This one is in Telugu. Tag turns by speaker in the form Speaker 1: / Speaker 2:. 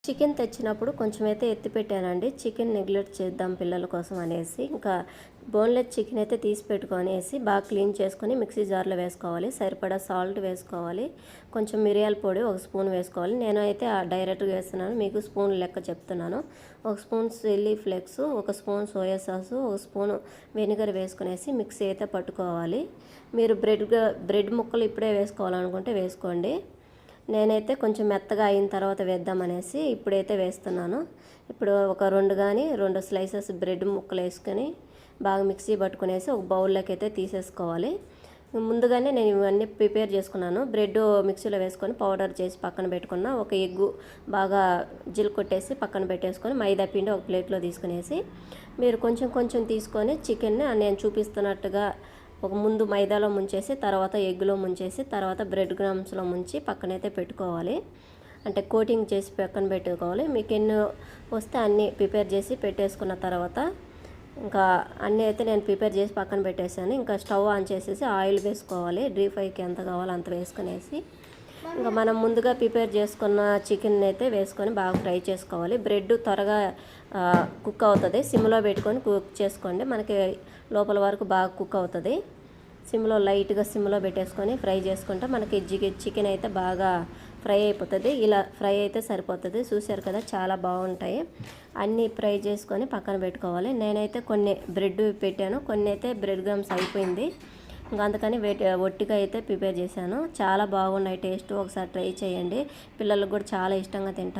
Speaker 1: చికెన్ తెచ్చినప్పుడు కొంచెం అయితే ఎత్తి పెట్టానండి. చికెన్ నెగ్లెక్ట్ చేద్దాం పిల్లల కోసం అనేసి. ఇంకా బోన్లెస్ చికెన్ అయితే తీసి పెట్టుకొనేసి బాగా క్లీన్ చేసుకొని మిక్సీ జార్లో వేసుకోవాలి. సరిపడా సాల్ట్ వేసుకోవాలి. కొంచెం మిరియాల పొడి 1 స్పూన్ వేసుకోవాలి. నేను అయితే డైరెక్ట్గా వేస్తున్నాను, మీకు స్పూన్ లెక్క చెప్తున్నాను. 1 spoon chilli flakes, 1 spoon soya sauce, 1 spoon vinegar వేసుకునేసి మిక్సీ అయితే పట్టుకోవాలి. మీరు బ్రెడ్ ముక్కలు ఇప్పుడే వేసుకోవాలనుకుంటే వేసుకోండి. నేనైతే కొంచెం మెత్తగా అయిన తర్వాత వేద్దామనేసి ఇప్పుడైతే వేస్తున్నాను. ఇప్పుడు ఒక 2 స్లైసెస్ బ్రెడ్ ముక్కలు వేసుకొని బాగా మిక్సీ పట్టుకునేసి ఒక బౌల్లోకి అయితే తీసేసుకోవాలి. ముందుగానే నేను ఇవన్నీ ప్రిపేర్ చేసుకున్నాను. బ్రెడ్ మిక్సీలో వేసుకొని పౌడర్ చేసి పక్కన పెట్టుకున్న. ఒక ఎగ్గు బాగా కొట్టేసి పక్కన పెట్టేసుకొని మైదా పిండి ఒక ప్లేట్లో తీసుకునేసి మీరు కొంచెం తీసుకొని చికెన్ని నేను చూపిస్తున్నట్టుగా ఒక ముందు మైదాలో ముంచేసి తర్వాత ఎగ్గులో ముంచేసి తర్వాత బ్రెడ్ క్రమ్స్లో ముంచి పక్కనైతే పెట్టుకోవాలి. అంటే కోటింగ్ చేసి పక్కన పెట్టుకోవాలి. మీకు ఎన్ని వస్తే అన్నీ ప్రిపేర్ చేసి పెట్టేసుకున్న తర్వాత ఇంకా అన్నీ అయితే నేను ప్రిపేర్ చేసి పక్కన పెట్టేసాను. ఇంకా స్టవ్ ఆన్ చేసేసి ఆయిల్ వేసుకోవాలి. డీప్ ఫ్రైకి ఎంత కావాలో అంత వేసుకునేసి ఇంకా మనం ముందుగా ప్రిపేర్ చేసుకున్న చికెన్ అయితే వేసుకొని బాగా ఫ్రై చేసుకోవాలి. బ్రెడ్ త్వరగా కుక్ అవుతుంది. సిమ్లో పెట్టుకొని కుక్ చేసుకోండి, మనకి లోపల వరకు బాగా కుక్ అవుతుంది. లైట్గా సిమ్లో పెట్టేసుకొని ఫ్రై చేసుకుంటే మనకి చికెన్ అయితే బాగా ఫ్రై అయిపోతుంది. ఇలా ఫ్రై అయితే సరిపోతుంది. చూశారు కదా, చాలా బాగుంటాయి. అన్నీ ఫ్రై చేసుకొని పక్కన పెట్టుకోవాలి. నేనైతే కొన్ని బ్రెడ్ పెట్టాను, కొన్ని అయితే బ్రెడ్ క్రమ్స్ అయిపోయింది. ఇంకా అందుకని ఒట్టిగా అయితే ప్రిపేర్ చేశాను. చాలా బాగున్నాయి టేస్ట్. ఒకసారి ట్రై చేయండి, పిల్లలకు కూడా చాలా ఇష్టంగా తింటారు.